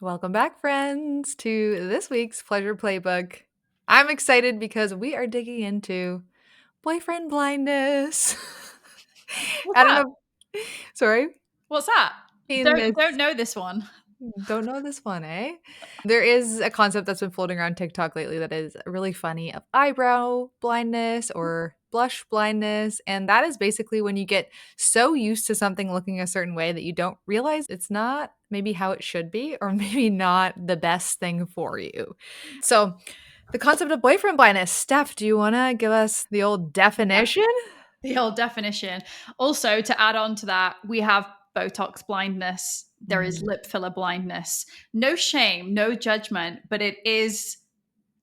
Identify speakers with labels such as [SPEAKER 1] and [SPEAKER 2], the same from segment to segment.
[SPEAKER 1] Welcome back, friends, to this week's Pleasure Playbook. I'm excited because we are digging into boyfriend blindness.
[SPEAKER 2] What's
[SPEAKER 1] I don't
[SPEAKER 2] that?
[SPEAKER 1] know. Sorry.
[SPEAKER 2] What's that?
[SPEAKER 1] In
[SPEAKER 2] Don't
[SPEAKER 1] this.
[SPEAKER 2] don't know this one.
[SPEAKER 1] Don't know this one, eh? There is a concept that's been floating around TikTok lately that is really funny of eyebrow blindness or blush blindness. And that is basically when you get so used to something looking a certain way that you don't realize it's not maybe how it should be, or maybe not the best thing for you. So, the concept of boyfriend blindness. Steph, do you want to give us the old definition?
[SPEAKER 2] The old definition. Also, to add on to that, we have Botox blindness. There is
[SPEAKER 1] Mm.
[SPEAKER 2] lip filler blindness. No shame, no judgment, but it is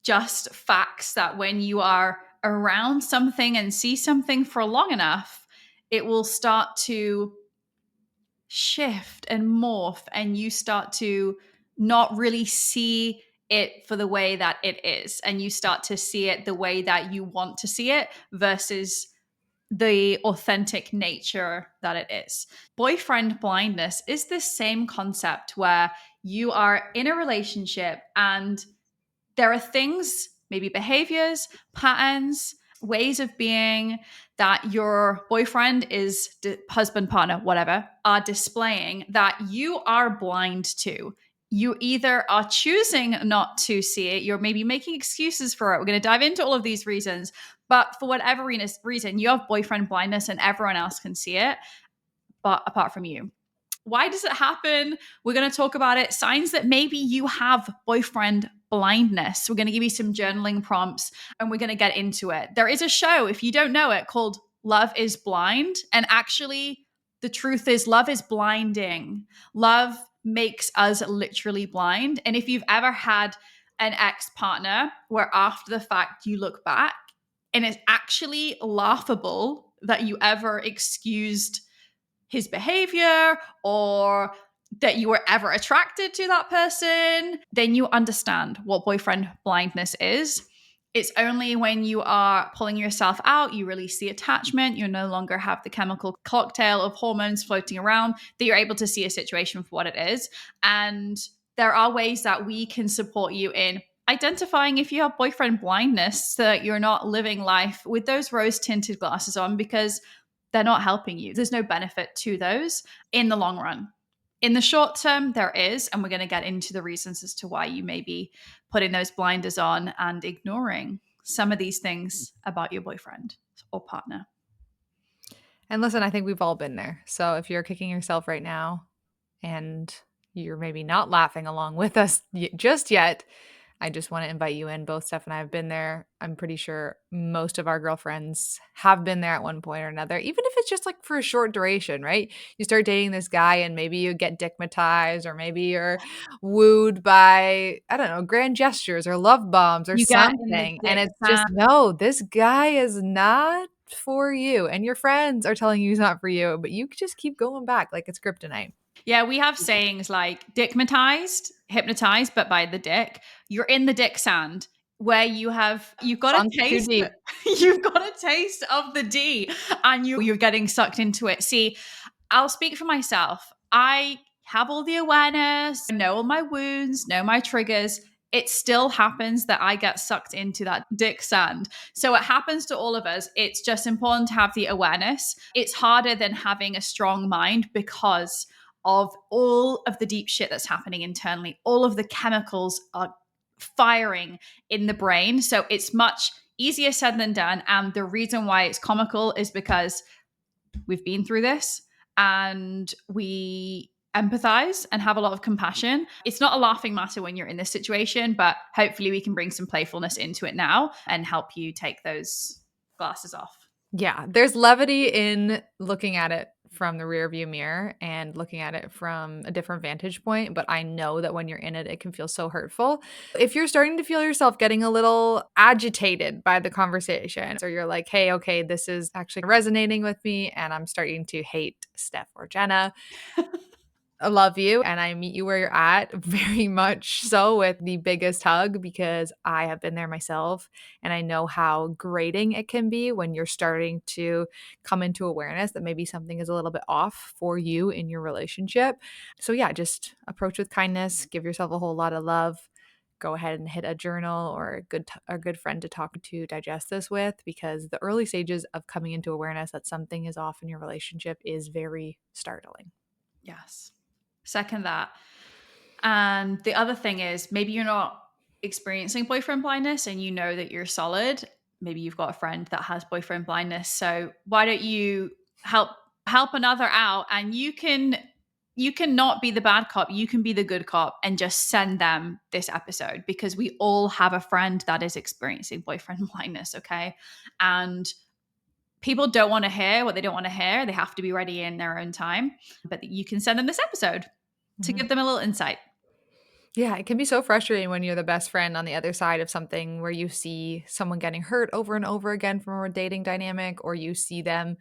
[SPEAKER 2] just facts that when you are around something and see something for long enough, it will start to shift and morph, and you start to not really see it for the way that it is. And you start to see it the way that you want to see it versus the authentic nature that it is. Boyfriend blindness is this same concept where you are in a relationship and there are things, maybe behaviors, patterns, ways of being that your boyfriend is husband, partner, whatever, are displaying that you are blind to. You either are choosing not to see it, you're maybe making excuses for it. We're going to dive into all of these reasons. But for whatever reason, you have boyfriend blindness and everyone else can see it, but apart from you. Why does it happen? We're going to talk about it. Signs that maybe you have boyfriend blindness. We're going to give you some journaling prompts and we're going to get into it. There is a show, if you don't know it, called Love is Blind. And actually, the truth is, love is blinding. Love makes us literally blind. And if you've ever had an ex partner where after the fact you look back and it's actually laughable that you ever excused his behavior or that you were ever attracted to that person, then you understand what boyfriend blindness is. It's only when you are pulling yourself out, you release the attachment, you no longer have the chemical cocktail of hormones floating around, that you're able to see a situation for what it is. And there are ways that we can support you in identifying if you have boyfriend blindness so that you're not living life with those rose tinted glasses on, because they're not helping you. There's no benefit to those in the long run. In the short term, there is, and we're going to get into the reasons as to why you may be putting those blinders on and ignoring some of these things about your boyfriend or partner.
[SPEAKER 1] And listen, I think we've all been there. So if you're kicking yourself right now and you're maybe not laughing along with us just yet, I just want to invite you in. Both Steph and I have been there. I'm pretty sure most of our girlfriends have been there at one point or another, even if it's just like for a short duration, right? You start dating this guy and maybe you get dickmatized, or maybe you're wooed by, I don't know, grand gestures or love bombs or
[SPEAKER 2] You get in the
[SPEAKER 1] something. And
[SPEAKER 2] dick
[SPEAKER 1] it's just,
[SPEAKER 2] sand.
[SPEAKER 1] no, this guy is not for you. And your friends are telling you he's not for you, but you just keep going back like it's kryptonite.
[SPEAKER 2] Yeah, we have sayings like dickmatized, hypnotized, but by the dick. You're in the dick sand where you've got a
[SPEAKER 1] Sunk too
[SPEAKER 2] taste,
[SPEAKER 1] deep.
[SPEAKER 2] you've got a taste of the D and you're getting sucked into it. See, I'll speak for myself. I have all the awareness, know all my wounds, know my triggers. It still happens that I get sucked into that dick sand. So it happens to all of us. It's just important to have the awareness. It's harder than having a strong mind because of all of the deep shit that's happening internally. All of the chemicals are firing in the brain. So it's much easier said than done. And the reason why it's comical is because we've been through this and we empathize and have a lot of compassion. It's not a laughing matter when you're in this situation, but hopefully we can bring some playfulness into it now and help you take those glasses off.
[SPEAKER 1] Yeah, there's levity in looking at it from the rear view mirror and looking at it from a different vantage point, but I know that when you're in it, it can feel so hurtful. If you're starting to feel yourself getting a little agitated by the conversation, or you're like, hey, okay, this is actually resonating with me and I'm starting to hate Steph or Jenna, love you and I meet you where you're at, very much so with the biggest hug because I have been there myself and I know how grating it can be when you're starting to come into awareness that maybe something is a little bit off for you in your relationship. So yeah, just approach with kindness, give yourself a whole lot of love. Go ahead and hit a journal or a good friend to talk to digest this with because the early stages of coming into awareness that something is off in your relationship is very startling.
[SPEAKER 2] Yes. Second that. And the other thing is maybe you're not experiencing boyfriend blindness and you know that you're solid. Maybe you've got a friend that has boyfriend blindness. So why don't you help another out, and you can not be the bad cop, you can be the good cop and just send them this episode because we all have a friend that is experiencing boyfriend blindness, okay? And people don't want to hear what they don't want to hear. They have to be ready in their own time. But you can send them this episode to
[SPEAKER 1] Mhm.
[SPEAKER 2] give them a little insight.
[SPEAKER 1] Yeah, it can be so frustrating when you're the best friend on the other side of something where you see someone getting hurt over and over again from a dating dynamic, or you see the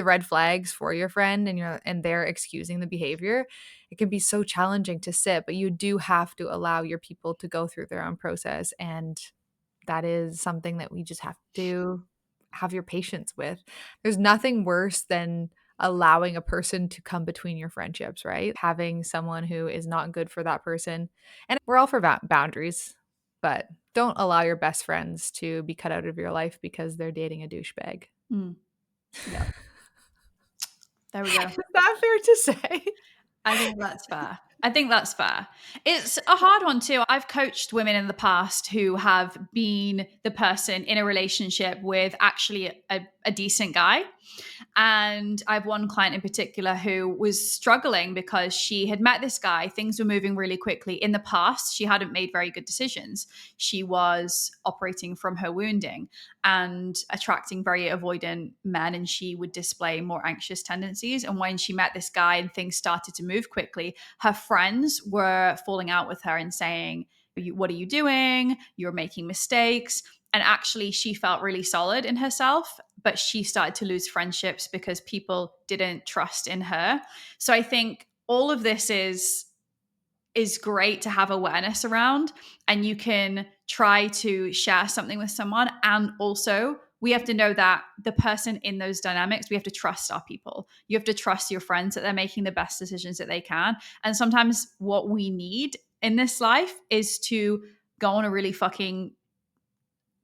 [SPEAKER 1] red flags for your friend and they're excusing the behavior. It can be so challenging to sit, but you do have to allow your people to go through their own process. And that is something that we just have to have your patience with. There's nothing worse than allowing a person to come between your friendships, right? Having someone who is not good for that person. And we're all for boundaries, but don't allow your best friends to be cut out of your life because they're dating a douchebag.
[SPEAKER 2] Mm, yeah, there we go.
[SPEAKER 1] Is that fair to say?
[SPEAKER 2] I think that's fair. I think that's fair. It's a hard one too. I've coached women in the past who have been the person in a relationship with actually a decent guy. And I have one client in particular who was struggling because she had met this guy. Things were moving really quickly. In the past, she hadn't made very good decisions. She was operating from her wounding and attracting very avoidant men, and she would display more anxious tendencies. And when she met this guy and things started to move quickly, her friends were falling out with her and saying, "What are you doing? You're making mistakes." And actually, she felt really solid in herself, but she started to lose friendships because people didn't trust in her. So I think all of this is great to have awareness around, and you can try to share something with someone. And also, we have to know that the person in those dynamics, we have to trust our people. You have to trust your friends that they're making the best decisions that they can. And sometimes what we need in this life is to go on a really fucking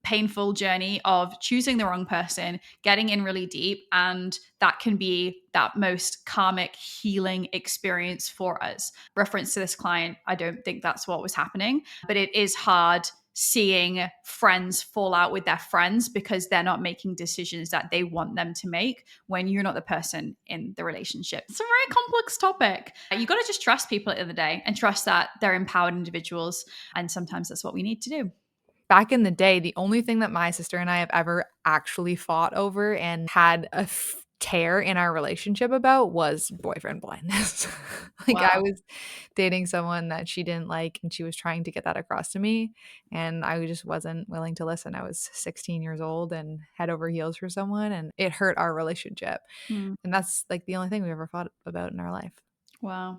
[SPEAKER 2] painful journey of choosing the wrong person, getting in really deep, and that can be that most karmic healing experience for us. Reference to this client, I don't think that's what was happening, but it is hard seeing friends fall out with their friends because they're not making decisions that they want them to make when you're not the person in the relationship. It's a very complex topic. You got to just trust people at the end of the day and trust that they're empowered individuals, and sometimes that's what we need to do.
[SPEAKER 1] Back in the day, the only thing that my sister and I have ever actually fought over and had a tear in our relationship about was boyfriend blindness. Like I
[SPEAKER 2] Wow.
[SPEAKER 1] was dating someone that she didn't like and she was trying to get that across to me and I just wasn't willing to listen. I was 16 years old and head over heels for someone and it hurt our relationship.
[SPEAKER 2] Hmm.
[SPEAKER 1] And that's like the only thing we ever fought about in our life.
[SPEAKER 2] Wow.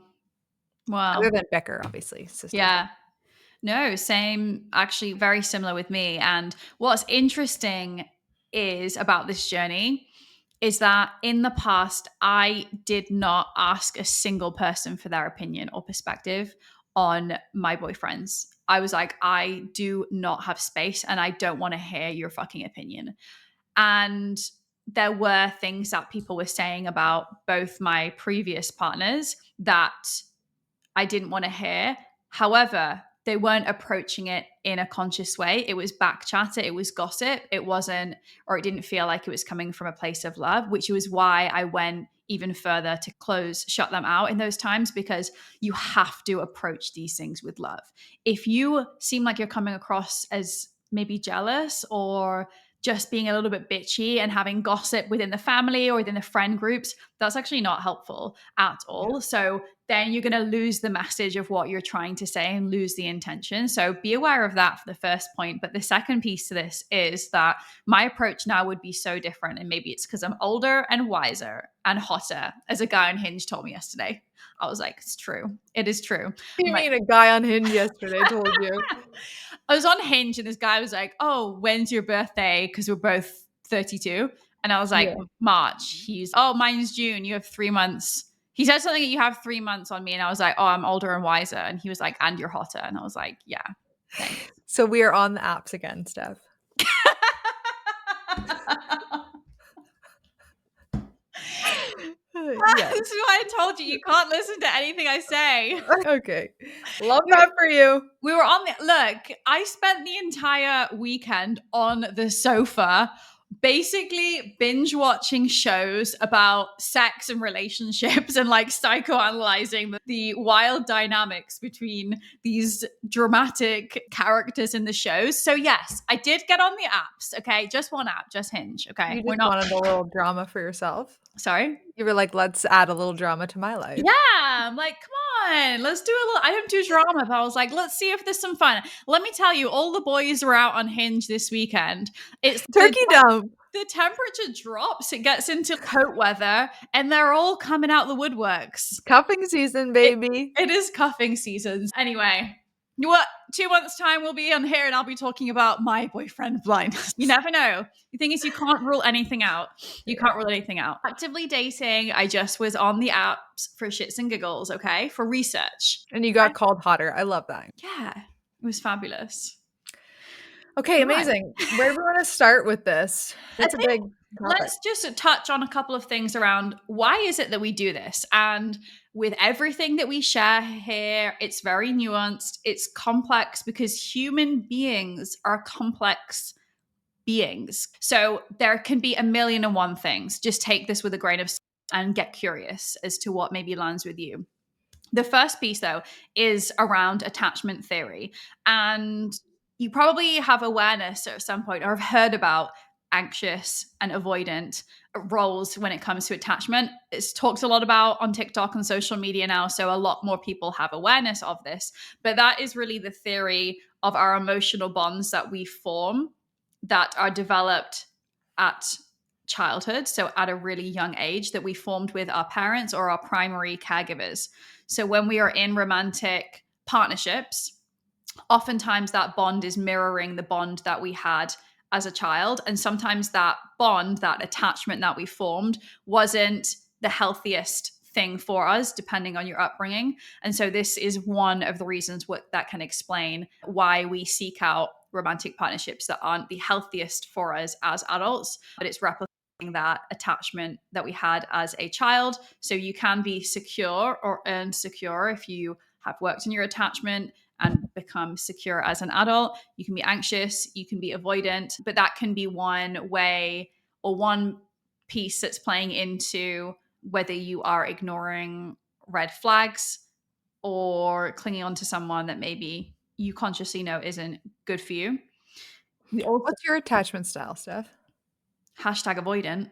[SPEAKER 1] Other
[SPEAKER 2] Wow.
[SPEAKER 1] than bicker, obviously, sisters.
[SPEAKER 2] Yeah. No, same, actually, very similar with me. And what's interesting is about this journey is that in the past, I did not ask a single person for their opinion or perspective on my boyfriends. I was like, I do not have space and I don't want to hear your fucking opinion. And there were things that people were saying about both my previous partners that I didn't want to hear. However, they weren't approaching it in a conscious way. It was back chatter, it was gossip. It wasn't, or it didn't feel like it was coming from a place of love, which was why I went even further to shut them out in those times, because you have to approach these things with love. If you seem like you're coming across as maybe jealous or just being a little bit bitchy and having gossip within the family or within the friend groups, that's actually not helpful at all. So then you're going to lose the message of what you're trying to say and lose the intention. So be aware of that for the first point. But the second piece to this is that my approach now would be so different. And maybe it's because I'm older and wiser and hotter, as a guy on Hinge told me yesterday. I was like, it's true. It is true.
[SPEAKER 1] You
[SPEAKER 2] I'm like,
[SPEAKER 1] mean a guy on Hinge yesterday told you?
[SPEAKER 2] I was on Hinge and this guy was like, "Oh, when's your birthday?" Because we're both 32. And I was like,
[SPEAKER 1] Yeah.
[SPEAKER 2] March. He's, "Oh, mine's June. You have 3 months." He said something that you have 3 months on me. And I was like, "Oh, I'm older and wiser." And he was like, "And you're hotter." And I was like, "Yeah, thanks."
[SPEAKER 1] So we are on the apps again, Steph. Yes.
[SPEAKER 2] This is why I told you can't listen to anything I say.
[SPEAKER 1] Okay. Love that for you.
[SPEAKER 2] We were on the look. I spent the entire weekend on the sofa, basically binge watching shows about sex and relationships and like psychoanalyzing the wild dynamics between these dramatic characters in the shows. So, yes, I did get on the apps. Okay. Just one app, just Hinge. Okay.
[SPEAKER 1] You
[SPEAKER 2] We're
[SPEAKER 1] just
[SPEAKER 2] not,
[SPEAKER 1] wanted a little drama for yourself.
[SPEAKER 2] sorry.
[SPEAKER 1] You were like, let's add a little drama to my life.
[SPEAKER 2] Yeah, I'm like, come on, let's do a little. I don't do drama, but I was like, let's see if there's some fun. Let me tell you, all the boys were out on Hinge this weekend. It's
[SPEAKER 1] Turkey dump.
[SPEAKER 2] the temperature drops, it gets into coat weather, and they're all coming out the woodworks.
[SPEAKER 1] Cuffing season, baby.
[SPEAKER 2] It is cuffing seasons. Anyway, what 2 months' time we'll be on here and I'll be talking about my boyfriend blindness. You never know. The thing is, you can't rule anything out. You can't rule anything out. Actively dating, I just was on the apps for shits and giggles, okay? For research.
[SPEAKER 1] And you got called hotter. I love that.
[SPEAKER 2] Yeah, it was fabulous.
[SPEAKER 1] Okay, amazing. Where do we want to start with this? It's a big topic.
[SPEAKER 2] Let's just touch on a couple of things around why is it that we do this? And with everything that we share here, it's very nuanced, it's complex because human beings are complex beings. So there can be a million and one things. Just take this with a grain of salt and get curious as to what maybe lands with you. The first piece, though, is around attachment theory. And you probably have awareness at some point or have heard about anxious and avoidant roles when it comes to attachment. It's talked a lot about on TikTok and social media now. So a lot more people have awareness of this. But that is really the theory of our emotional bonds that we form that are developed at childhood. So at a really young age that we formed with our parents or our primary caregivers. So when we are in romantic partnerships, oftentimes that bond is mirroring the bond that we had as a child. And sometimes that bond, that attachment that we formed, wasn't the healthiest thing for us, depending on your upbringing. And so this is one of the reasons that can explain why we seek out romantic partnerships that aren't the healthiest for us as adults, but it's replicating that attachment that we had as a child. So you can be secure or earned secure if you have worked on your attachment and become secure as an adult. You can be anxious, you can be avoidant, but that can be one way or one piece that's playing into whether you are ignoring red flags or clinging on to someone that maybe you consciously know isn't good for you.
[SPEAKER 1] What's your attachment style, Steph?
[SPEAKER 2] Hashtag avoidant.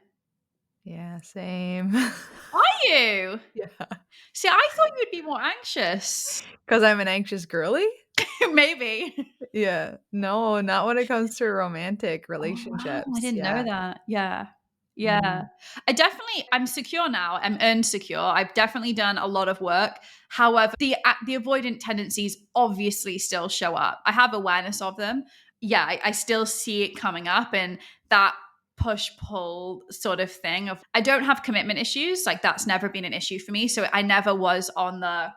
[SPEAKER 1] Yeah, same.
[SPEAKER 2] Are you?
[SPEAKER 1] Yeah.
[SPEAKER 2] See, I thought you'd be more anxious.
[SPEAKER 1] Because I'm an anxious girly?
[SPEAKER 2] Maybe.
[SPEAKER 1] Yeah. No, not when it comes to romantic
[SPEAKER 2] Oh,
[SPEAKER 1] relationships.
[SPEAKER 2] wow. I didn't know that. Yeah.
[SPEAKER 1] Mhm.
[SPEAKER 2] I'm secure now. I'm earned secure. I've definitely done a lot of work. However, the avoidant tendencies obviously still show up. I have awareness of them. Yeah, I still see it coming up, and that push pull sort of thing of I don't have commitment issues. Like that's never been an issue for me. So I never was on the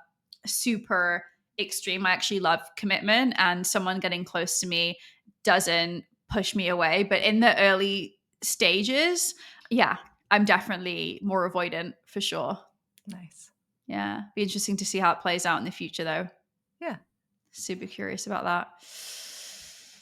[SPEAKER 2] super extreme. I actually love commitment, and someone getting close to me doesn't push me away. But in the early stages, yeah, I'm definitely more avoidant for sure.
[SPEAKER 1] Nice.
[SPEAKER 2] Yeah. Be interesting to see how it plays out in the future though.
[SPEAKER 1] Yeah.
[SPEAKER 2] Super curious about that.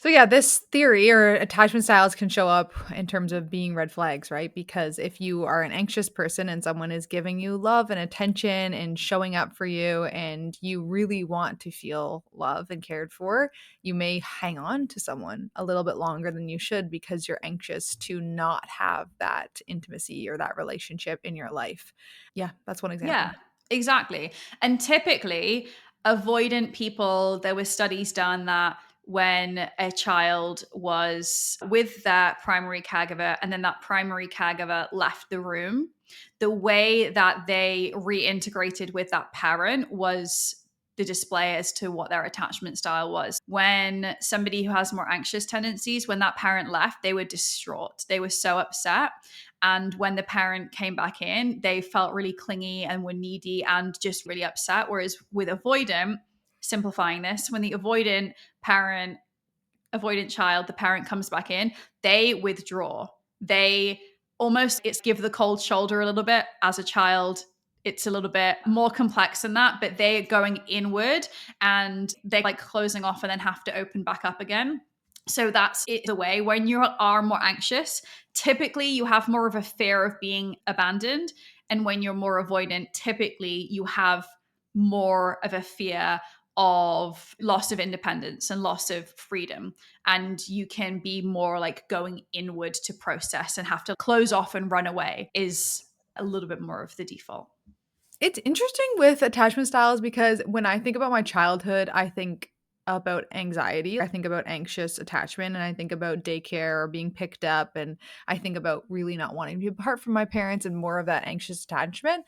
[SPEAKER 1] So yeah, this theory or attachment styles can show up in terms of being red flags, right? Because if you are an anxious person and someone is giving you love and attention and showing up for you and you really want to feel loved and cared for, you may hang on to someone a little bit longer than you should because you're anxious to not have that intimacy or that relationship in your life. Yeah, that's one example.
[SPEAKER 2] Yeah, exactly. And typically, avoidant people, there were studies done that when a child was with their primary caregiver and then that primary caregiver left the room, the way that they reintegrated with that parent was the display as to what their attachment style was. When somebody who has more anxious tendencies, when that parent left, they were distraught. They were so upset. And when the parent came back in, they felt really clingy and were needy and just really upset. Whereas with avoidant, simplifying this, when the avoidant child, the parent comes back in, they withdraw. They almost it's give the cold shoulder a little bit. As a child, it's a little bit more complex than that, but they're going inward and they're like closing off and then have to open back up again. So that's it the way. When you are more anxious, typically you have more of a fear of being abandoned. And when you're more avoidant, typically you have more of a fear of loss of independence and loss of freedom. And you can be more like going inward to process and have to close off and run away is a little bit more of the default.
[SPEAKER 1] It's interesting with attachment styles because when I think about my childhood, I think about anxiety. I think about anxious attachment and I think about daycare or being picked up. And I think about really not wanting to be apart from my parents and more of that anxious attachment.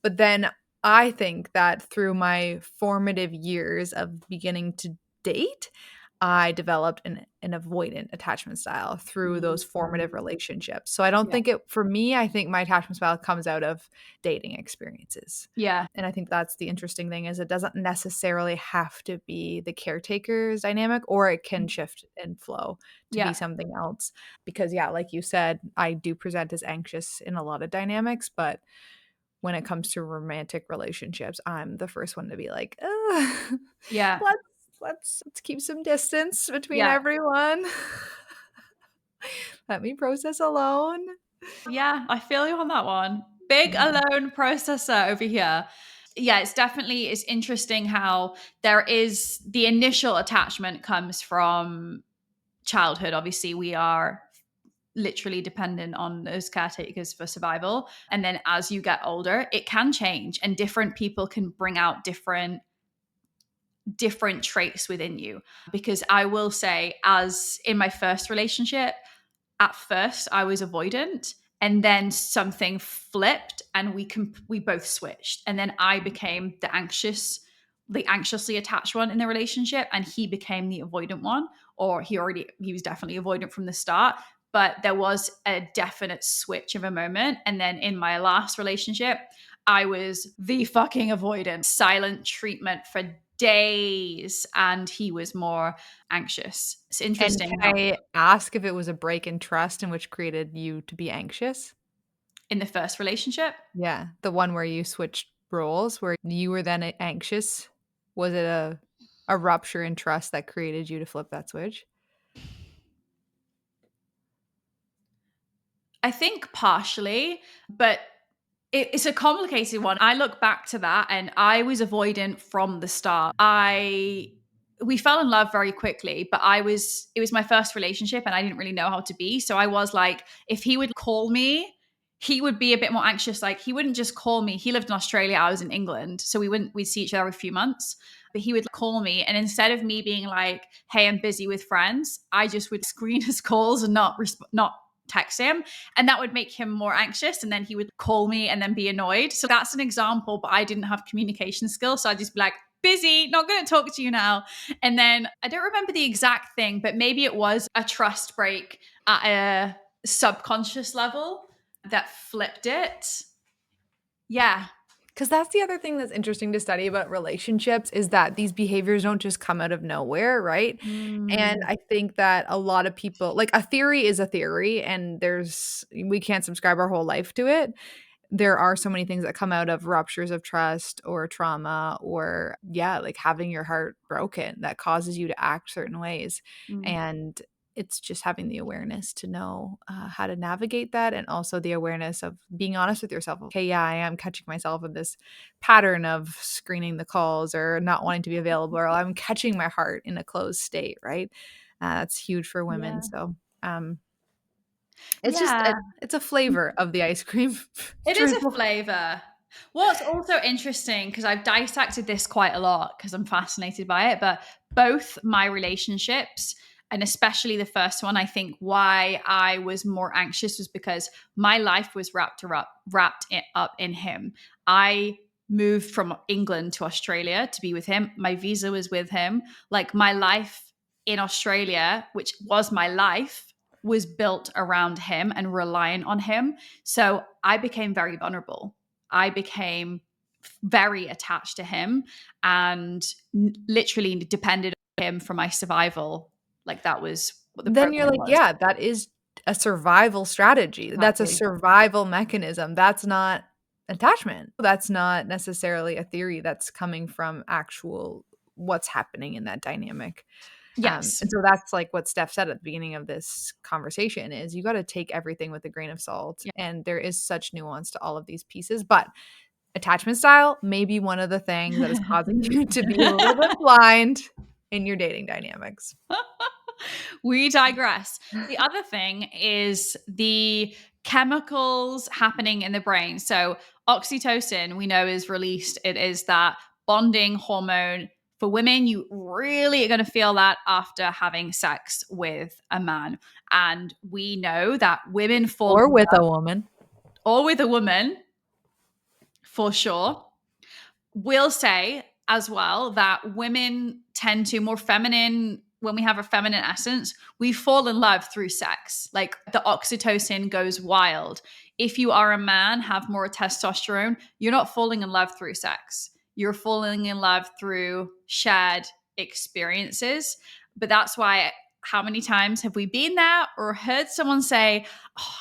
[SPEAKER 1] But then I think that through my formative years of beginning to date, I developed an avoidant attachment style through those formative relationships. So I don't
[SPEAKER 2] Yeah.
[SPEAKER 1] think it, for me, I think my attachment style comes out of dating experiences.
[SPEAKER 2] Yeah.
[SPEAKER 1] And I think that's the interesting thing is it doesn't necessarily have to be the caretaker's dynamic or it can shift and flow to be
[SPEAKER 2] Yeah.
[SPEAKER 1] something else. Because yeah, like you said, I do present as anxious in a lot of dynamics, but when it comes to romantic relationships, I'm the first one to be like, "Ugh,
[SPEAKER 2] Yeah.
[SPEAKER 1] let's let's keep some distance between
[SPEAKER 2] Yeah.
[SPEAKER 1] everyone. Let me process alone."
[SPEAKER 2] Yeah. I feel you on that one. Big
[SPEAKER 1] Mhm.
[SPEAKER 2] alone processor over here. Yeah, it's interesting how there is the initial attachment comes from childhood. Obviously, we are literally dependent on those caretakers for survival. And then as you get older, it can change and different people can bring out different traits within you. Because I will say, as in my first relationship, at first I was avoidant and then something flipped and we both switched and then I became the anxiously attached one in the relationship and he became the avoidant one, or he was definitely avoidant from the start, but there was a definite switch of a moment. And then in my last relationship I was the fucking avoidant, silent treatment for days, and he was more anxious. It's
[SPEAKER 1] And
[SPEAKER 2] interesting
[SPEAKER 1] can
[SPEAKER 2] how
[SPEAKER 1] I ask if it was a break in trust in which created you to be anxious?
[SPEAKER 2] in the first relationship,
[SPEAKER 1] Yeah, the one where you switched roles, where you were then anxious. Was it a rupture in trust that created you to flip that switch?
[SPEAKER 2] I think partially, but it's a complicated one. I look back to that and I was avoidant from the start. I We fell in love very quickly, but it was my first relationship and I didn't really know how to be. So I was like, if he would call me, he would be a bit more anxious. Like he wouldn't just call me. He lived in Australia, I was in England. So we'd see each other every few months. But he would call me, and instead of me being like, "Hey, I'm busy with friends," I just would screen his calls and not text him, and that would make him more anxious, and then he would call me and then be annoyed. So that's an example, but I didn't have communication skills, so I'd just be like, busy, not going to talk to you now. And then I don't remember the exact thing, but maybe it was a trust break at a subconscious level that flipped it. Yeah.
[SPEAKER 1] Because that's the other thing that's interesting to study about relationships is that these behaviors don't just come out of nowhere, right? And
[SPEAKER 2] Mm,
[SPEAKER 1] I think that a lot of people like a theory is a theory and we can't subscribe our whole life to it. there are so many things that come out of ruptures of trust or trauma or, yeah, like having your heart broken that causes you to act certain ways.
[SPEAKER 2] Mm.
[SPEAKER 1] And it's just having the awareness to know how to navigate that, and also the awareness of being honest with yourself. Okay, yeah, I am catching myself in this pattern of screening the calls or not wanting to be available, or I'm catching my heart in a closed state, right? That's huge for women.
[SPEAKER 2] Yeah.
[SPEAKER 1] So, it's just
[SPEAKER 2] Yeah.
[SPEAKER 1] it's a flavor of the ice cream
[SPEAKER 2] It is a
[SPEAKER 1] drizzle.
[SPEAKER 2] flavor. What's also interesting, because I've dissected this quite a lot because I'm fascinated by it, but both my relationships, and especially the first one, I think why I was more anxious was because my life was wrapped it up in him. I moved from England to Australia to be with him. My visa was with him. Like my life in Australia, which was my life, was built around him and reliant on him. So I became very vulnerable. I became very attached to him and literally depended on him for my survival. Like that was what the
[SPEAKER 1] Then you're
[SPEAKER 2] program
[SPEAKER 1] like,
[SPEAKER 2] was.
[SPEAKER 1] yeah, that is a survival strategy. That's a
[SPEAKER 2] Exactly.
[SPEAKER 1] survival mechanism. That's not attachment. That's not necessarily a theory that's coming from actual what's happening in that dynamic.
[SPEAKER 2] Yes.
[SPEAKER 1] And so that's like what Steph said at the beginning of this conversation is you got to take everything with a grain of salt.
[SPEAKER 2] Yeah.
[SPEAKER 1] And there is such nuance to all of these pieces, but attachment style may be one of the things that is causing you to be a little bit blind in your dating dynamics.
[SPEAKER 2] We digress. The other thing is the chemicals happening in the brain. So, oxytocin, we know, is released. It is that bonding hormone. For women, you really are going to feel that after having sex with a man. And we know that women fall
[SPEAKER 1] Or
[SPEAKER 2] in
[SPEAKER 1] with a
[SPEAKER 2] love,
[SPEAKER 1] woman.
[SPEAKER 2] or with a woman, for sure. Will say as well that women tend to more feminine when we have a feminine essence, we fall in love through sex. Like the oxytocin goes wild. If you are a man, have more testosterone, you're not falling in love through sex. You're falling in love through shared experiences. But that's why, how many times have we been there or heard someone say, oh,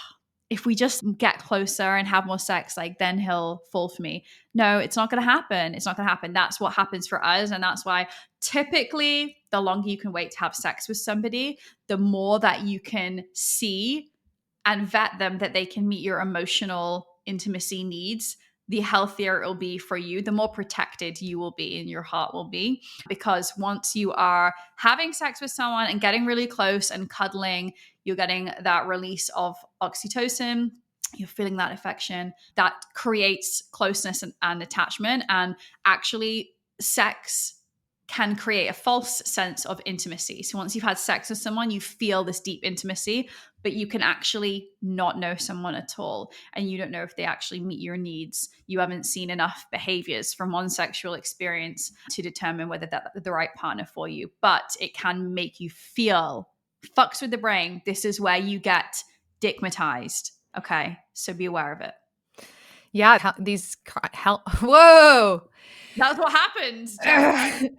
[SPEAKER 2] if we just get closer and have more sex, like then he'll fall for me. No, it's not going to happen. It's not going to happen. That's what happens for us. And that's why typically the longer you can wait to have sex with somebody, the more that you can see and vet them that they can meet your emotional intimacy needs, the healthier it'll be for you, the more protected you will be and your heart will be. Because once you are having sex with someone and getting really close and cuddling, you're getting that release of oxytocin. You're feeling that affection that creates closeness and attachment. And actually, sex can create a false sense of intimacy. So once you've had sex with someone, you feel this deep intimacy, but you can actually not know someone at all. And you don't know if they actually meet your needs. You haven't seen enough behaviors from one sexual experience to determine whether that's the right partner for you. But it can make you feel fucks with the brain. This is where you get dickmatized. Okay. So be aware of it.
[SPEAKER 1] Yeah, whoa.
[SPEAKER 2] That's what happens, Jenna.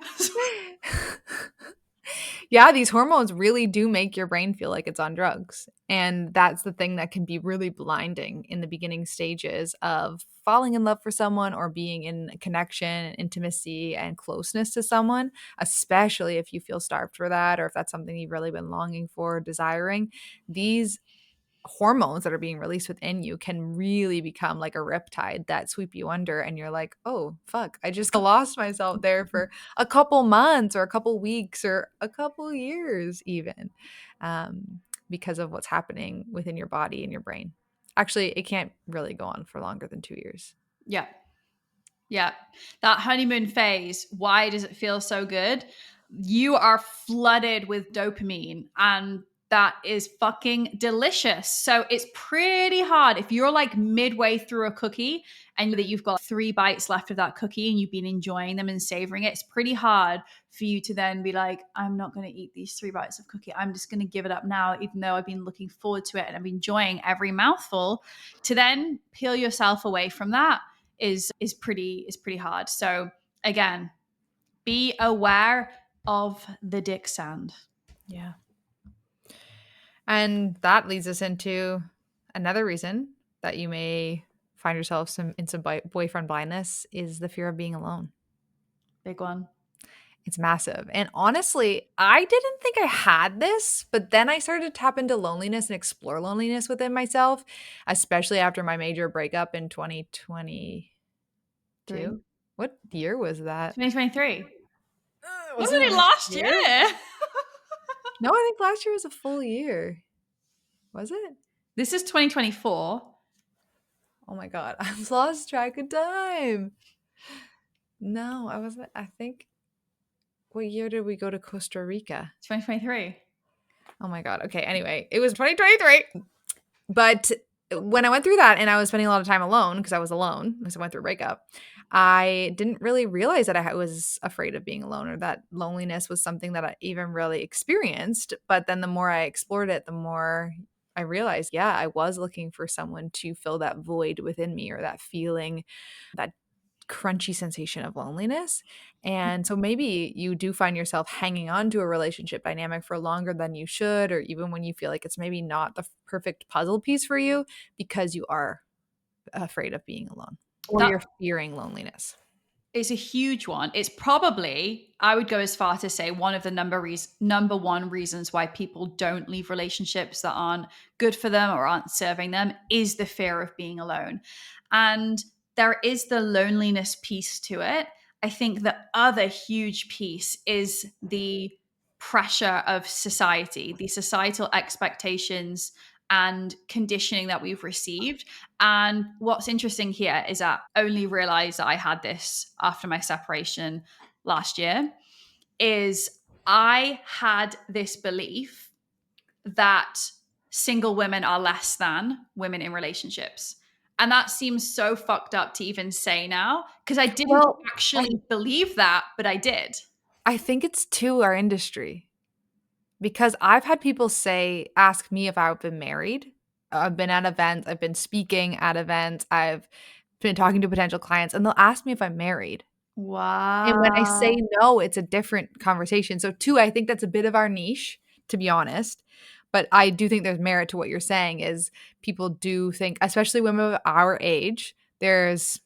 [SPEAKER 1] Yeah, these hormones really do make your brain feel like it's on drugs. And that's the thing that can be really blinding in the beginning stages of falling in love for someone or being in connection, intimacy, and closeness to someone, especially if you feel starved for that or if that's something you've really been longing for, desiring. These hormones that are being released within you can really become like a riptide that sweep you under, and you're like, oh fuck, I just lost myself there for a couple months or a couple weeks or a couple years even, because of what's happening within your body and your brain. Actually, it can't really go on for longer than 2 years.
[SPEAKER 2] Yeah. Yeah. That honeymoon phase, why does it feel so good? You are flooded with dopamine and that is fucking delicious. So it's pretty hard if you're like midway through a cookie and that you've got 3 bites left of that cookie and you've been enjoying them and savoring it. It's pretty hard for you to then be like, I'm not going to eat these 3 bites of cookie. I'm just going to give it up now, even though I've been looking forward to it and I'm enjoying every mouthful. To then peel yourself away from that is pretty hard. So again, be aware of the dick sand.
[SPEAKER 1] Yeah. And that leads us into another reason that you may find yourself in some boyfriend blindness is the fear of being alone.
[SPEAKER 2] Big one.
[SPEAKER 1] It's massive. And honestly, I didn't think I had this, but then I started to tap into loneliness and explore loneliness within myself, especially after my major breakup in 2022.
[SPEAKER 2] 3.
[SPEAKER 1] What year was that?
[SPEAKER 2] 2023.
[SPEAKER 1] Was
[SPEAKER 2] Wasn't
[SPEAKER 1] it
[SPEAKER 2] it
[SPEAKER 1] last
[SPEAKER 2] last
[SPEAKER 1] year?
[SPEAKER 2] year?
[SPEAKER 1] No, I think last year was a full year. Was it?
[SPEAKER 2] This is 2024.
[SPEAKER 1] Oh my God, I've lost track of time. No, I wasn't. I think, what year did we go to Costa Rica?
[SPEAKER 2] 2023.
[SPEAKER 1] Oh my God. Okay. Anyway, it was 2023. But when I went through that and I was spending a lot of time alone because I was alone because I went through a breakup, I didn't really realize that I was afraid of being alone or that loneliness was something that I even really experienced. But then the more I explored it, the more I realized, yeah, I was looking for someone to fill that void within me or that feeling, that crunchy sensation of loneliness. And so maybe you do find yourself hanging on to a relationship dynamic for longer than you should, or even when you feel like it's maybe not the perfect puzzle piece for you because you are afraid of being alone or
[SPEAKER 2] That
[SPEAKER 1] you're fearing loneliness.
[SPEAKER 2] is a huge one. It's probably, I would go as far to say, one of the number one reasons why people don't leave relationships that aren't good for them or aren't serving them is the fear of being alone. And there is the loneliness piece to it. I think the other huge piece is the pressure of society, the societal expectations and conditioning that we've received. And what's interesting here is that I only realized that I had this after my separation last year, is I had this belief that single women are less than women in relationships. And that seems so fucked up to even say now because I didn't
[SPEAKER 1] Well,
[SPEAKER 2] actually believe that, but I did.
[SPEAKER 1] I think it's to our industry because I've had people ask me if I've been married. I've been at events, I've been speaking at events, I've been talking to potential clients, and they'll ask me if I'm married. And when I say
[SPEAKER 2] Wow.
[SPEAKER 1] no, it's a different conversation. So, two, I think that's a bit of our niche, to be honest. But I do think there's merit to what you're saying is people do think, especially women of our age, there's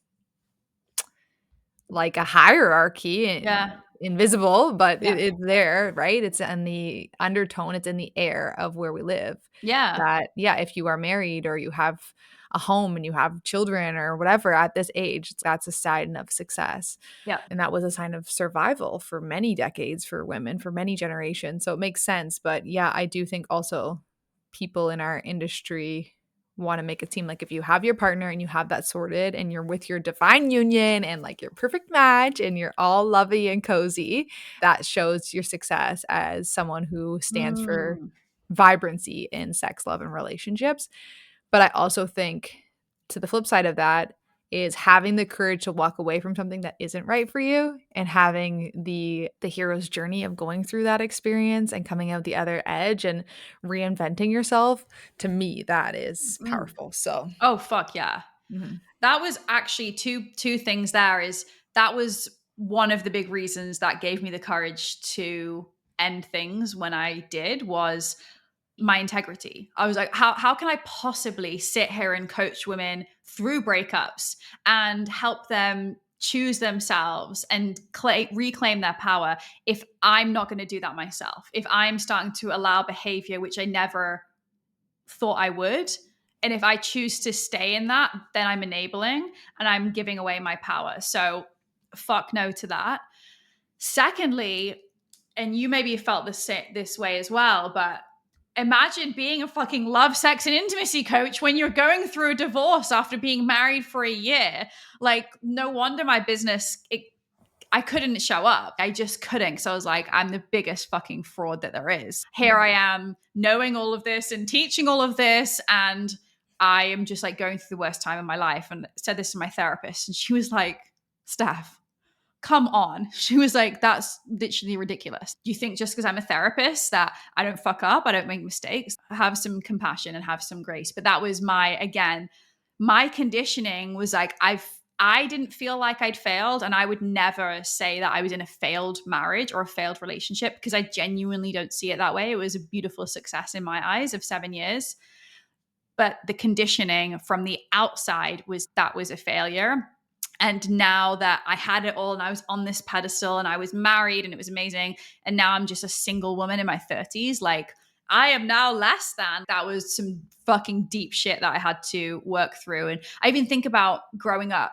[SPEAKER 1] like a hierarchy and
[SPEAKER 2] Yeah.
[SPEAKER 1] invisible, but
[SPEAKER 2] Yeah.
[SPEAKER 1] it's there, right? It's in the undertone, it's in the air of where we live.
[SPEAKER 2] Yeah.
[SPEAKER 1] That, yeah, if you are married or you have a home and you have children or whatever at this age, that's a sign of success.
[SPEAKER 2] Yeah.
[SPEAKER 1] And that was a sign of survival for many decades for women, for many generations. So it makes sense. But yeah, I do think also people in our industry want to make it seem like if you have your partner and you have that sorted and you're with your divine union and like your perfect match and you're all lovey and cozy, that shows your success as someone who stands for
[SPEAKER 2] Mm.
[SPEAKER 1] vibrancy in sex, love, and relationships. But I also think to the flip side of that is having the courage to walk away from something that isn't right for you and having the hero's journey of going through that experience and coming out the other edge and reinventing yourself. To me, that is
[SPEAKER 2] Mm.
[SPEAKER 1] powerful. So,
[SPEAKER 2] Oh fuck yeah.
[SPEAKER 1] mhm.
[SPEAKER 2] That was actually two things there is that was one of the big reasons that gave me the courage to end things when I did was my integrity. I was like, how can I possibly sit here and coach women through breakups and help them choose themselves and reclaim their power if I'm not going to do that myself? If I'm starting to allow behavior which I never thought I would. And if I choose to stay in that, then I'm enabling and I'm giving away my power. So fuck no to that. Secondly, and you maybe felt this way as well, but imagine being a fucking love, sex, and intimacy coach when you're going through a divorce after being married for a year. Like, no wonder my business, I couldn't show up. I just couldn't. So I was like, I'm the biggest fucking fraud that there is. Here I am knowing all of this and teaching all of this. And I am just like going through the worst time of my life. And I said this to my therapist. And she was like, Steph, come on. She was like, that's literally ridiculous. Do you think just because I'm a therapist that I don't fuck up, I don't make mistakes? Have some compassion and have some grace. But that was my conditioning was like, I didn't feel like I'd failed. And I would never say that I was in a failed marriage or a failed relationship because I genuinely don't see it that way. It was a beautiful success in my eyes of 7 years. But the conditioning from the outside was that was a failure. And now that I had it all and I was on this pedestal and I was married and it was amazing, and now I'm just a single woman in my 30s, like I am now less than. That was some fucking deep shit that I had to work through. And I even think about growing up,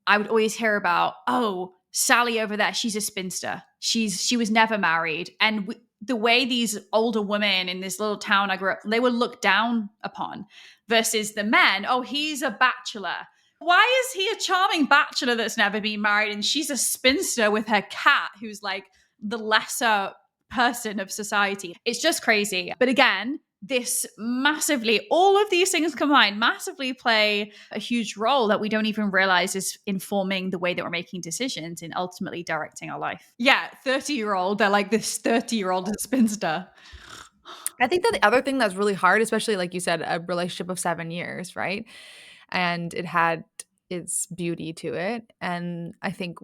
[SPEAKER 2] I would always hear about, oh, Sally over there, she's a spinster. She was never married. And the way these older women in this little town I grew up, they were looked down upon versus the men, oh, he's a bachelor. Why is he a charming bachelor that's never been married and she's a spinster with her cat who's like the lesser person of society? It's just crazy. But again, this massively, all of these things combined massively play a huge role that we don't even realize is informing the way that we're making decisions and ultimately directing our life. Yeah, 30-year-old, they're like this 30-year-old spinster.
[SPEAKER 1] I think that the other thing that's really hard, especially like you said, a relationship of 7 years, right? And it had its beauty to it. And I think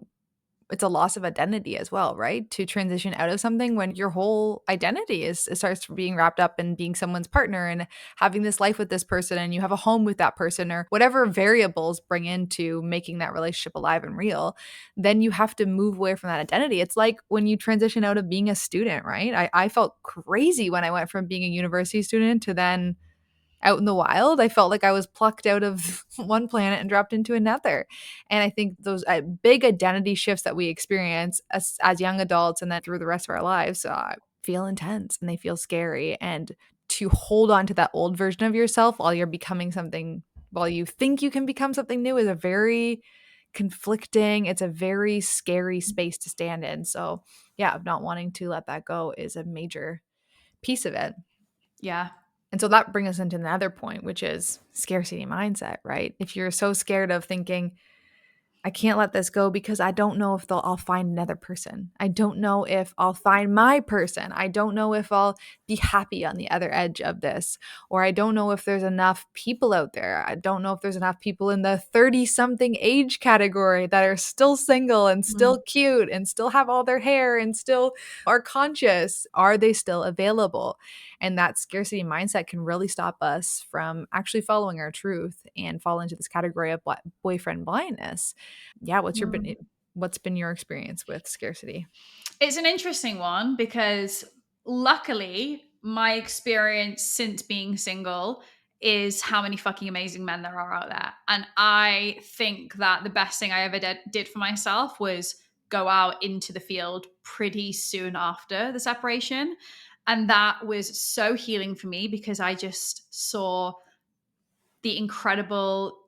[SPEAKER 1] it's a loss of identity as well, right? To transition out of something when your whole identity is it starts being wrapped up in being someone's partner and having this life with this person and you have a home with that person or whatever variables bring into making that relationship alive and real, then you have to move away from that identity. It's like when you transition out of being a student, right? I felt crazy when I went from being a university student to then out in the wild. I felt like I was plucked out of one planet and dropped into another. And I think those big identity shifts that we experience as young adults and then through the rest of our lives feel intense and they feel scary. And to hold on to that old version of yourself while you're becoming something, while you think you can become something new, is a very conflicting, it's a very scary space to stand in. So, yeah, not wanting to let that go is a major piece of it.
[SPEAKER 2] Yeah.
[SPEAKER 1] And so that brings us into another point, which is scarcity mindset, right? If you're so scared of thinking, I can't let this go because I don't know if I'll find another person. I don't know if I'll find my person. I don't know if I'll be happy on the other edge of this. Or I don't know if there's enough people out there. I don't know if there's enough people in the 30-something age category that are still single and still cute and still have all their hair and still are conscious. Are they still available? And that scarcity mindset can really stop us from actually following our truth and fall into this category of boyfriend blindness. Yeah, what's been your experience with scarcity?
[SPEAKER 2] It's an interesting one because luckily my experience since being single is how many fucking amazing men there are out there. And I think that the best thing I ever did for myself was go out into the field pretty soon after the separation. And that was so healing for me because I just saw the incredible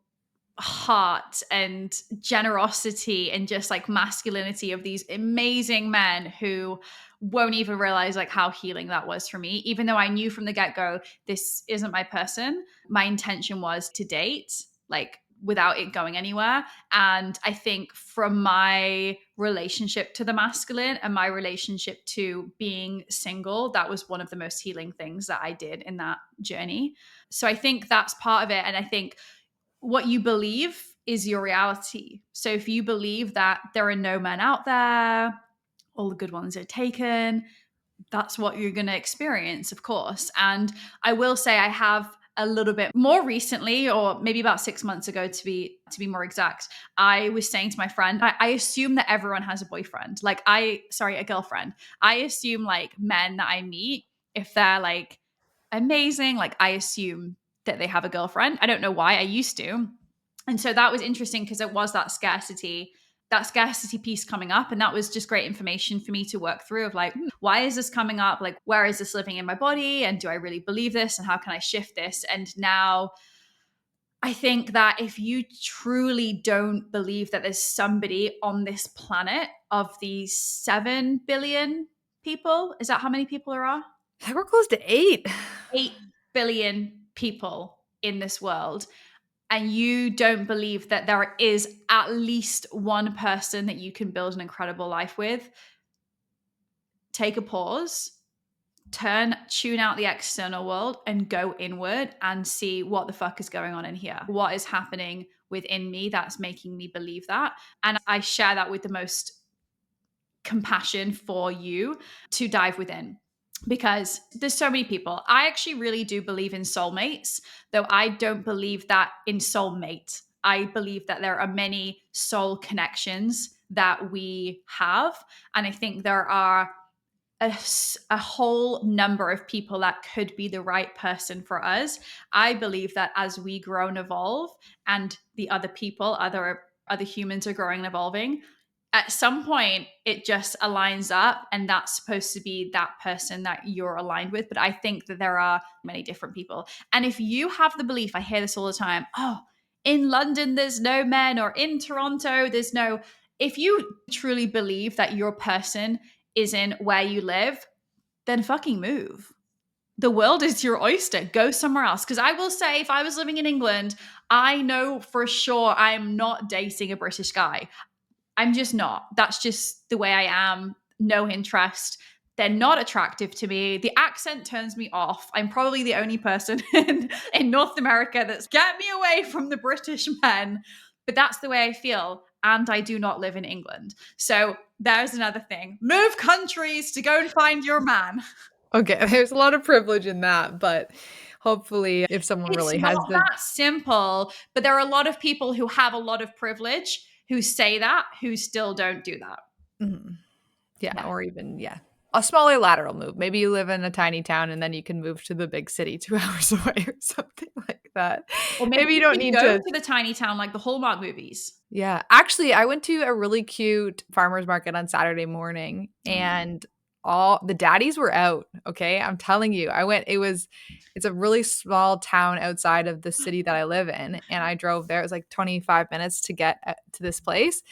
[SPEAKER 2] heart and generosity and just like masculinity of these amazing men who won't even realize like how healing that was for me. Even though I knew from the get-go this isn't my person, my intention was to date like without it going anywhere. And I think from my relationship to the masculine and my relationship to being single, that was one of the most healing things that I did in that journey. So I think that's part of it. And I think what you believe is your reality. So if you believe that there are no men out there, all the good ones are taken, that's what you're going to experience, of course. And I will say I have a little bit more recently, or maybe about 6 months ago to be more exact, I was saying to my friend, I assume that everyone has a boyfriend. Like a girlfriend. I assume like men that I meet, if they're like amazing, like I assume that they have a girlfriend. I don't know why. I used to. And so that was interesting because it was that scarcity piece coming up. And that was just great information for me to work through of like, why is this coming up? Like, where is this living in my body? And do I really believe this? And how can I shift this? And now I think that if you truly don't believe that there's somebody on this planet of these 7 billion people, is that how many people there are?
[SPEAKER 1] I think we're close to 8.
[SPEAKER 2] 8 billion people in this world, and you don't believe that there is at least one person that you can build an incredible life with, take a pause, tune out the external world and go inward and see what the fuck is going on in here. What is happening within me that's making me believe that? And I share that with the most compassion for you to dive within. because there's so many people. I actually really do believe in soulmates, though I don't believe that in soulmate. I believe that there are many soul connections that we have. And I think there are a whole number of people that could be the right person for us. I believe that as we grow and evolve, and the other people, other humans are growing and evolving, at some point it just aligns up, and that's supposed to be that person that you're aligned with. But I think that there are many different people. And if you have the belief, I hear this all the time, oh, in London there's no men, or in Toronto there's no, if you truly believe that your person isn't where you live, then fucking move. The world is your oyster. Go somewhere else. Because I will say, if I was living in England, I know for sure I am not dating a British guy. I'm just not. That's just the way I am. No interest. They're not attractive to me. The accent turns me off. I'm probably the only person in North America that's get me away from the British men. But that's the way I feel. And I do not live in England. So there's another thing. Move countries to go and find your man.
[SPEAKER 1] Okay, there's a lot of privilege in that, but hopefully if someone
[SPEAKER 2] It's
[SPEAKER 1] really
[SPEAKER 2] not
[SPEAKER 1] has the
[SPEAKER 2] that simple, but there are a lot of people who have a lot of privilege who say that, who still don't do that.
[SPEAKER 1] Mhm. Yeah,
[SPEAKER 2] Yeah.
[SPEAKER 1] or even a smaller lateral move. Maybe you live in a tiny town and then you can move to the big city 2 hours away or something like that.
[SPEAKER 2] Or maybe
[SPEAKER 1] Maybe you
[SPEAKER 2] you
[SPEAKER 1] don't
[SPEAKER 2] could
[SPEAKER 1] need
[SPEAKER 2] go
[SPEAKER 1] to.
[SPEAKER 2] to the tiny town like the Hallmark movies.
[SPEAKER 1] Yeah. Actually, I went to a really cute farmer's market on Saturday morning
[SPEAKER 2] Oh.
[SPEAKER 1] and all the daddies were out, okay? I'm telling you. It's a really small town outside of the city that I live in, and I drove there. It was like 25 minutes to get to this place.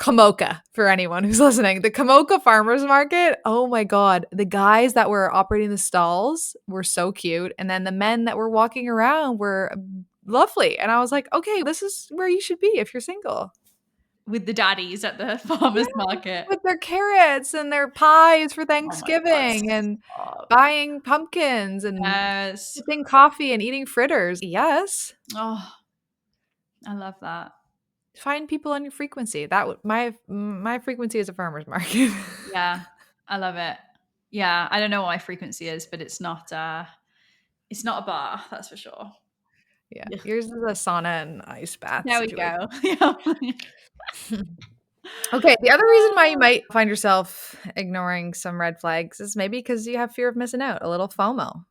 [SPEAKER 1] Kamoka, for anyone who's listening. The Kamoka Farmers Market. Oh my God. The guys that were operating the stalls were so cute. And then the men that were walking around were lovely. And I was like, okay, this is where you should be if you're single.
[SPEAKER 2] With the daddies at the
[SPEAKER 1] Yeah,
[SPEAKER 2] farmer's market.
[SPEAKER 1] with their carrots and their pies for
[SPEAKER 2] Oh my God.
[SPEAKER 1] Thanksgiving and
[SPEAKER 2] Stop.
[SPEAKER 1] buying pumpkins and
[SPEAKER 2] Yes.
[SPEAKER 1] sipping coffee and eating fritters. Yes.
[SPEAKER 2] Oh, I love that.
[SPEAKER 1] Find people on your frequency. My frequency is a farmer's market.
[SPEAKER 2] Yeah. I love it. Yeah. I don't know what my frequency is, but it's not a bar, that's for sure.
[SPEAKER 1] Yeah,
[SPEAKER 2] Yeah.
[SPEAKER 1] yours is a sauna and ice bath
[SPEAKER 2] There we
[SPEAKER 1] situation.
[SPEAKER 2] go. Yeah.
[SPEAKER 1] Okay, the other reason why you might find yourself ignoring some red flags is maybe because you have fear of missing out, a little FOMO.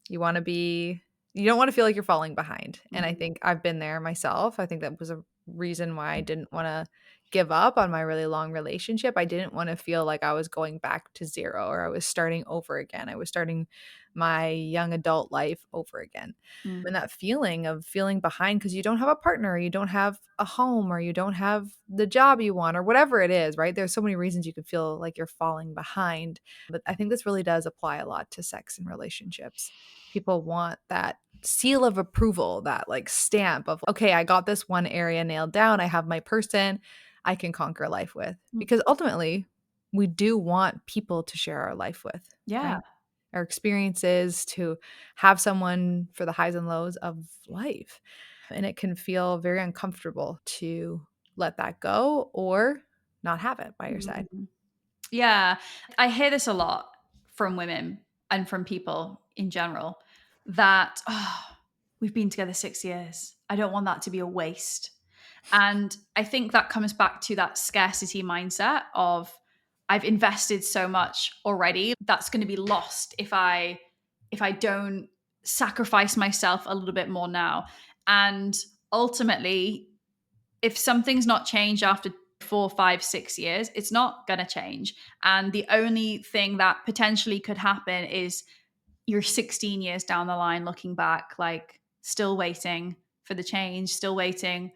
[SPEAKER 1] You wanna be you don't wanna feel like you're falling behind, and I think I've been there myself. I think that was a reason why I didn't wanna give up on my really long relationship. I didn't wanna feel like I was going back to 0 or I was starting over again. I was starting my young adult life over again.
[SPEAKER 2] Mm.
[SPEAKER 1] And that feeling of feeling behind because you don't have a partner, or you don't have a home, or you don't have the job you want, or whatever it is, right? There's so many reasons you could feel like you're falling behind. But I think this really does apply a lot to sex and relationships. People want that seal of approval, that like stamp of, okay, I got this one area nailed down. I have my person I can conquer life with. Because ultimately, we do want people to share our life with,
[SPEAKER 2] Yeah.
[SPEAKER 1] right? Our experiences, to have someone for the highs and lows of life. And it can feel very uncomfortable to let that go or not have it by your side.
[SPEAKER 2] Mhm. Yeah. I hear this a lot from women and from people in general that, oh, we've been together 6 years. I don't want that to be a waste. And I think that comes back to that scarcity mindset of I've invested so much already that's going to be lost if I don't sacrifice myself a little bit more now. And ultimately, if something's not changed after 4, 5, 6 years, it's not going to change. And the only thing that potentially could happen is you're 16 years down the line looking back, like still waiting for the change, still waiting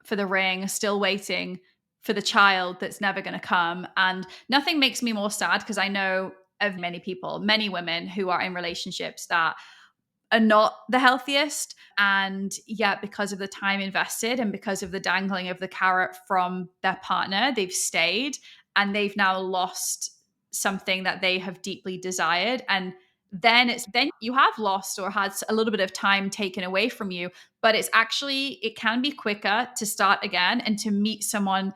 [SPEAKER 2] for the ring, still waiting for the child that's never going to come. And nothing makes me more sad because I know of many people, many women who are in relationships that are not the healthiest. And yet, because of the time invested and because of the dangling of the carrot from their partner, they've stayed and they've now lost something that they have deeply desired. And then you have lost or had a little bit of time taken away from you, but it can be quicker to start again and to meet someone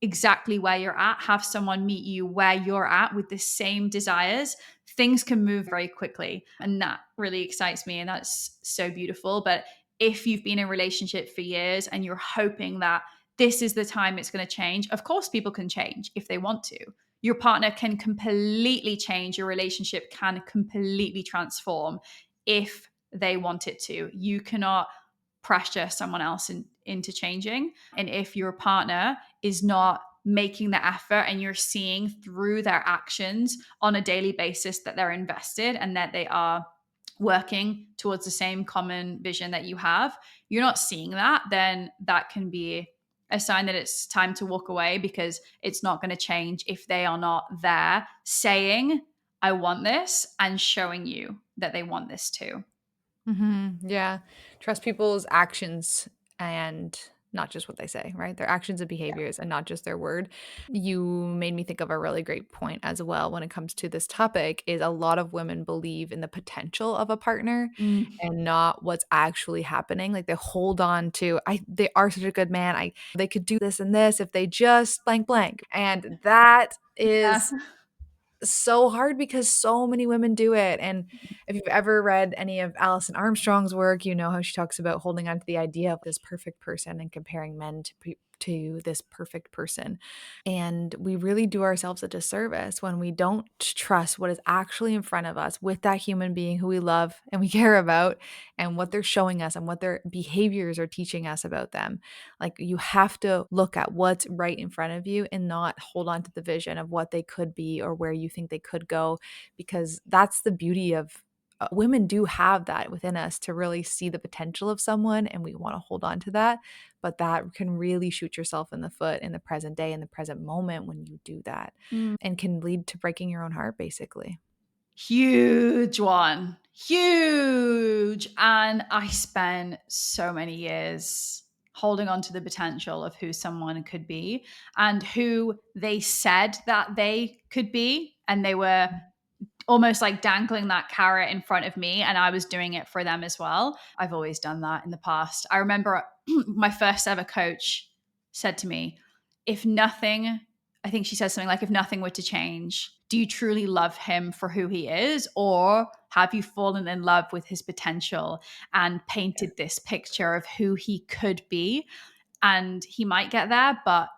[SPEAKER 2] exactly where you're at, have someone meet you where you're at with the same desires, things can move very quickly. And that really excites me. And that's so beautiful. But if you've been in a relationship for years and you're hoping that this is the time it's going to change, of course, people can change if they want to. Your partner can completely change, your relationship can completely transform if they want it to. You cannot pressure someone else into changing. And if your partner is not making the effort and you're seeing through their actions on a daily basis that they're invested and that they are working towards the same common vision that you have, you're not seeing that, then that can be a sign that it's time to walk away, because it's not going to change if they are not there saying, I want this, and showing you that they want this too.
[SPEAKER 1] Yeah. Trust people's actions and not just what they say, right? Their actions and behaviors and not just their word. You made me think of a really great point as well when it comes to this topic is a lot of women believe in the potential of a partner
[SPEAKER 2] Mm.
[SPEAKER 1] and not what's actually happening. Like they hold on to they are such a good man. They could do this and this if they just blank blank. And that
[SPEAKER 2] Yeah.
[SPEAKER 1] is so hard because so many women do it. And if you've ever read any of Alison Armstrong's work, you know how she talks about holding on to the idea of this perfect person and comparing men to this perfect person. And we really do ourselves a disservice when we don't trust what is actually in front of us with that human being who we love and we care about and what they're showing us and what their behaviors are teaching us about them. Like you have to look at what's right in front of you and not hold on to the vision of what they could be or where you think they could go, because that's the beauty of women do have that within us to really see the potential of someone and we want to hold on to that. But that can really shoot yourself in the foot in the present day, in the present moment when you do that,
[SPEAKER 2] Mm.
[SPEAKER 1] and can lead to breaking your own heart, basically.
[SPEAKER 2] Huge one. Huge. And I spent so many years holding on to the potential of who someone could be and who they said that they could be. And they were almost like dangling that carrot in front of me, and I was doing it for them as well. I've always done that in the past. I remember my first ever coach said to me, if nothing, I think she said something like, if nothing were to change, do you truly love him for who he is? Or have you fallen in love with his potential and painted this picture of who he could be? And he might get there, but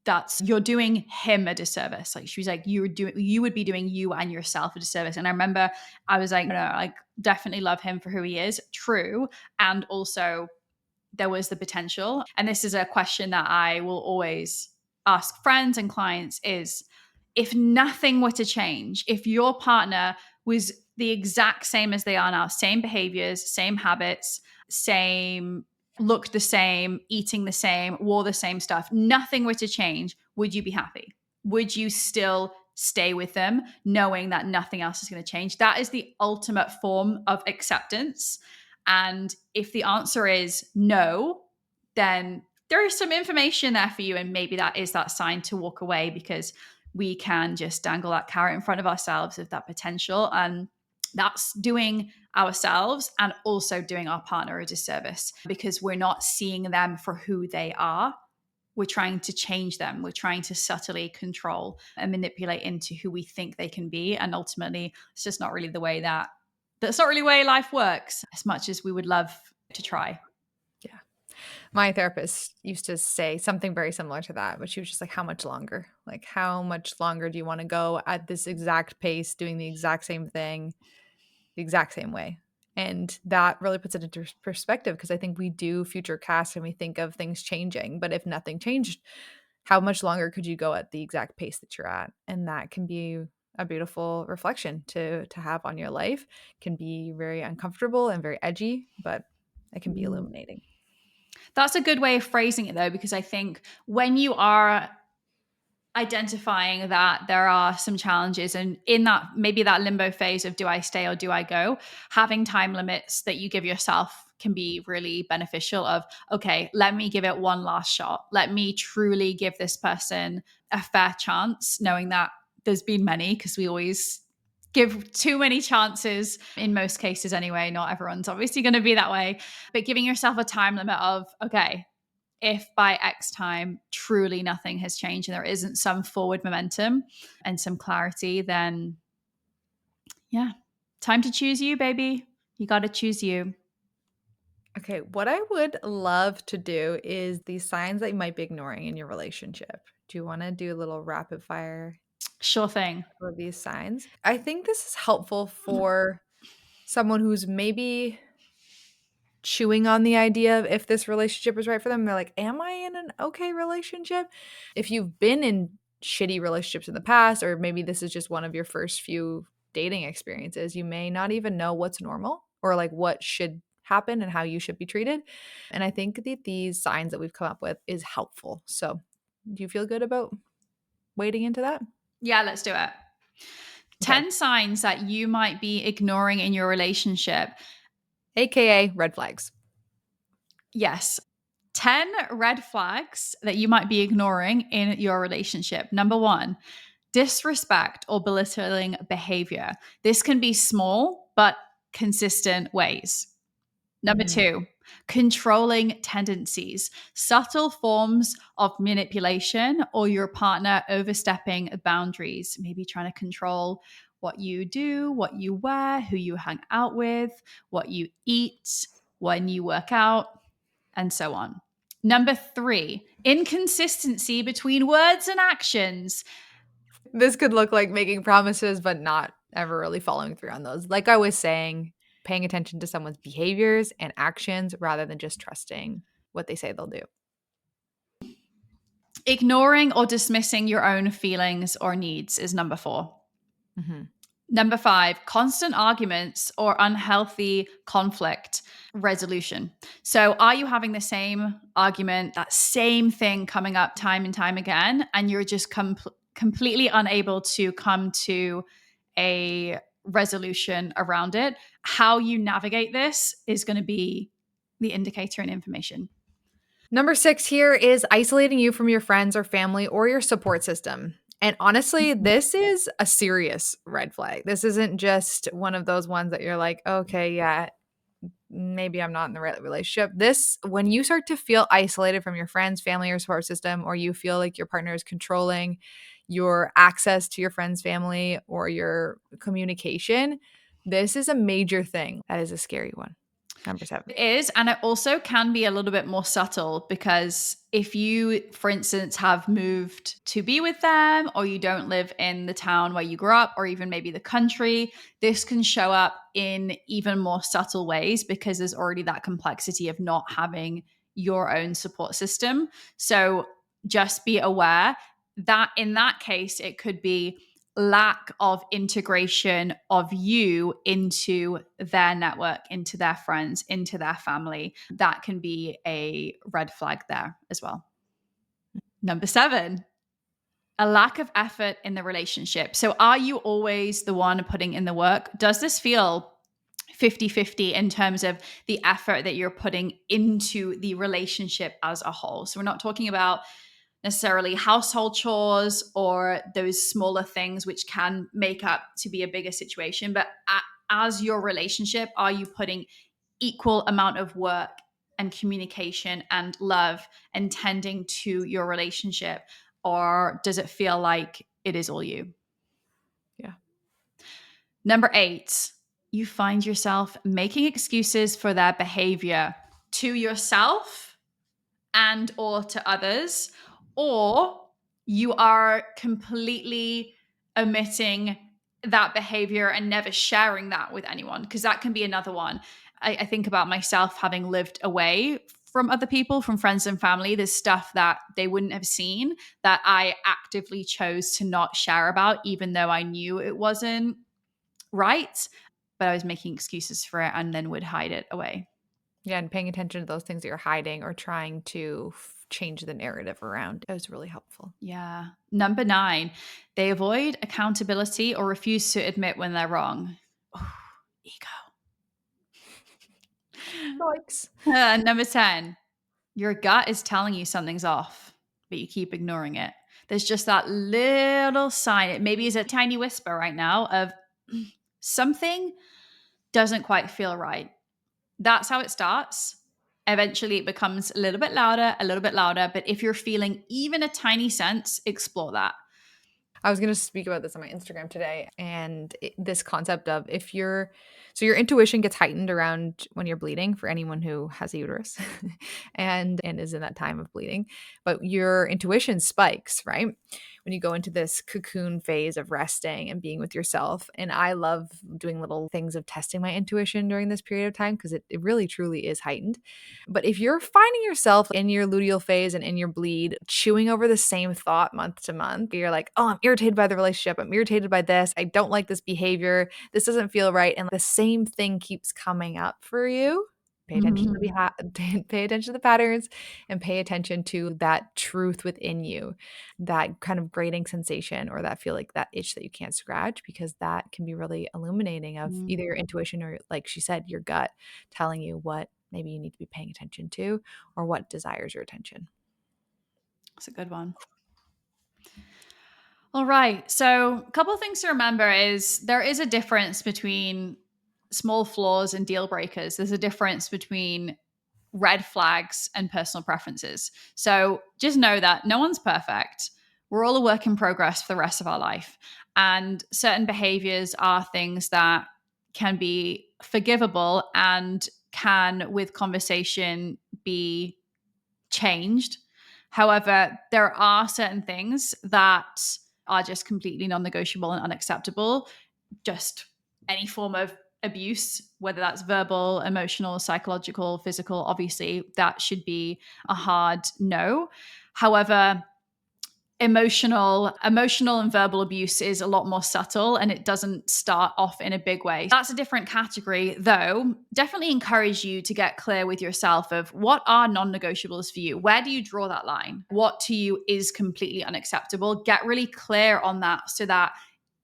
[SPEAKER 2] that's, you're doing him a disservice. Like she was like, you would be doing you and yourself a disservice. And I remember I was like, no, I definitely love him for who he is. True. And also there was the potential. And this is a question that I will always ask friends and clients is, if nothing were to change, if your partner was the exact same as they are now, same behaviors, same habits, same, looked the same, eating the same, wore the same stuff, nothing were to change, would you be happy? Would you still stay with them knowing that nothing else is going to change? That is the ultimate form of acceptance. And if the answer is no, then there is some information there for you. And maybe that is that sign to walk away, because we can just dangle that carrot in front of ourselves of that potential. And that's doing ourselves and also doing our partner a disservice, because we're not seeing them for who they are. We're trying to change them. We're trying to subtly control and manipulate into who we think they can be. And ultimately, it's just not really the way that's not really the way life works, as much as we would love to try.
[SPEAKER 1] Yeah. My therapist used to say something very similar to that, but she was just like, how much longer? Like, how much longer do you want to go at this exact pace, doing the exact same thing, the exact same way? And that really puts it into perspective, because I think we do future cast and we think of things changing, but if nothing changed, how much longer could you go at the exact pace that you're at? And that can be a beautiful reflection to have on your life. Can be very uncomfortable and very edgy, but it can be illuminating.
[SPEAKER 2] That's a good way of phrasing it, though, because I think when you are identifying that there are some challenges and in that maybe that limbo phase of do I stay or do I go, having time limits that you give yourself can be really beneficial of, okay, let me give it one last shot, let me truly give this person a fair chance, knowing that there's been many, because we always give too many chances in most cases anyway. Not everyone's obviously going to be that way, but giving yourself a time limit of, okay, If by X time truly nothing has changed and there isn't some forward momentum and some clarity, then yeah, time to choose you, baby. You got to choose you.
[SPEAKER 1] Okay, what I would love to do is these signs that you might be ignoring in your relationship. Do you want to do a little rapid fire
[SPEAKER 2] Sure thing.
[SPEAKER 1] for these signs? I think this is helpful for someone who's maybe chewing on the idea of if this relationship is right for them. They're like, am I in an okay relationship? If you've been in shitty relationships in the past, or maybe this is just one of your first few dating experiences, you may not even know what's normal or like what should happen and how you should be treated. And I think that these signs that we've come up with is helpful. So, do you feel good about wading into that?
[SPEAKER 2] Yeah, let's do it.
[SPEAKER 1] Okay.
[SPEAKER 2] 10 signs that you might be ignoring in your relationship.
[SPEAKER 1] AKA red flags.
[SPEAKER 2] Yes. 10 red flags that you might be ignoring in your relationship. Number one, disrespect or belittling behavior. This can be small but consistent ways. Number
[SPEAKER 1] Mhm.
[SPEAKER 2] two, controlling tendencies, subtle forms of manipulation, or your partner overstepping boundaries, maybe trying to control what you do, what you wear, who you hang out with, what you eat, when you work out, and so on. Number three, inconsistency between words and actions.
[SPEAKER 1] This could look like making promises, but not ever really following through on those. Like I was saying, paying attention to someone's behaviors and actions rather than just trusting what they say they'll do.
[SPEAKER 2] Ignoring or dismissing your own feelings or needs is number four.
[SPEAKER 1] Mhm.
[SPEAKER 2] Number five, constant arguments or unhealthy conflict resolution. So, are you having the same argument, that same thing coming up time and time again, and you're just completely unable to come to a resolution around it? How you navigate this is going to be the indicator and information.
[SPEAKER 1] Number 6 here is isolating you from your friends or family or your support system. And honestly, this is a serious red flag. This isn't just one of those ones that you're like, okay, yeah, maybe I'm not in the right relationship. This, when you start to feel isolated from your friends, family, or support system, or you feel like your partner is controlling your access to your friends, family, or your communication, this is a major thing. That is a scary one. Number 7.
[SPEAKER 2] It is. And it also can be a little bit more subtle because if you, for instance, have moved to be with them or you don't live in the town where you grew up or even maybe the country, this can show up in even more subtle ways because there's already that complexity of not having your own support system. So just be aware that in that case, it could be lack of integration of you into their network, into their friends, into their family. That can be a red flag there as well. Number seven, a lack of effort in the relationship. So, are you always the one putting in the work? Does this feel 50-50 in terms of the effort that you're putting into the relationship as a whole? So, we're not talking about necessarily household chores or those smaller things which can make up to be a bigger situation, but as your relationship, are you putting equal amount of work and communication and love and tending to your relationship, or does it feel like it is all you?
[SPEAKER 1] Yeah.
[SPEAKER 2] Number eight, you find yourself making excuses for their behavior to yourself and or to others, or you are completely omitting that behavior and never sharing that with anyone, because that can be another one. I think about myself having lived away from other people, from friends and family. There's stuff that they wouldn't have seen that I actively chose to not share about, even though I knew it wasn't right, but I was making excuses for it and then would hide it away.
[SPEAKER 1] Yeah, and paying attention to those things that you're hiding or trying to change the narrative around is really helpful.
[SPEAKER 2] Yeah. Number nine, they avoid accountability or refuse to admit when they're wrong. Oh, ego.
[SPEAKER 1] Yikes.
[SPEAKER 2] Number 10, your gut is telling you something's off, but you keep ignoring it. There's just that little sign. It maybe is a tiny whisper right now of something doesn't quite feel right. That's how it starts. Eventually it becomes a little bit louder, a little bit louder. But if you're feeling even a tiny sense, explore that.
[SPEAKER 1] I was going to speak about this on my Instagram today, and this concept of if you're so your intuition gets heightened around when you're bleeding for anyone who has a uterus and is in that time of bleeding, but your intuition spikes, right? When you go into this cocoon phase of resting and being with yourself. And I love doing little things of testing my intuition during this period of time because it really truly is heightened. But if you're finding yourself in your luteal phase and in your bleed, chewing over the same thought month to month, you're like, oh, I'm irritated by the relationship. I'm irritated by this. I don't like this behavior. This doesn't feel right. And the same thing keeps coming up for you. Pay attention to
[SPEAKER 2] Mhm.
[SPEAKER 1] pay attention to the patterns and pay attention to that truth within you, that kind of grating sensation or that feel like that itch that you can't scratch, because that can be really illuminating of either your intuition or, like she said, your gut telling you what maybe you need to be paying attention to or what desires your attention.
[SPEAKER 2] That's a good one. All right. So, a couple of things to remember is there is a difference between small flaws and deal breakers. There's a difference between red flags and personal preferences. So, just know that no one's perfect. We're all a work in progress for the rest of our life. And certain behaviors are things that can be forgivable and can, with conversation, be changed. However, there are certain things that are just completely non negotiable and unacceptable. Just any form of abuse, whether that's verbal, emotional, psychological, physical, obviously, that should be a hard no. However, emotional and verbal abuse is a lot more subtle and it doesn't start off in a big way. That's a different category, though. Definitely encourage you to get clear with yourself of what are non-negotiables for you. Where do you draw that line? What to you is completely unacceptable? Get really clear on that so that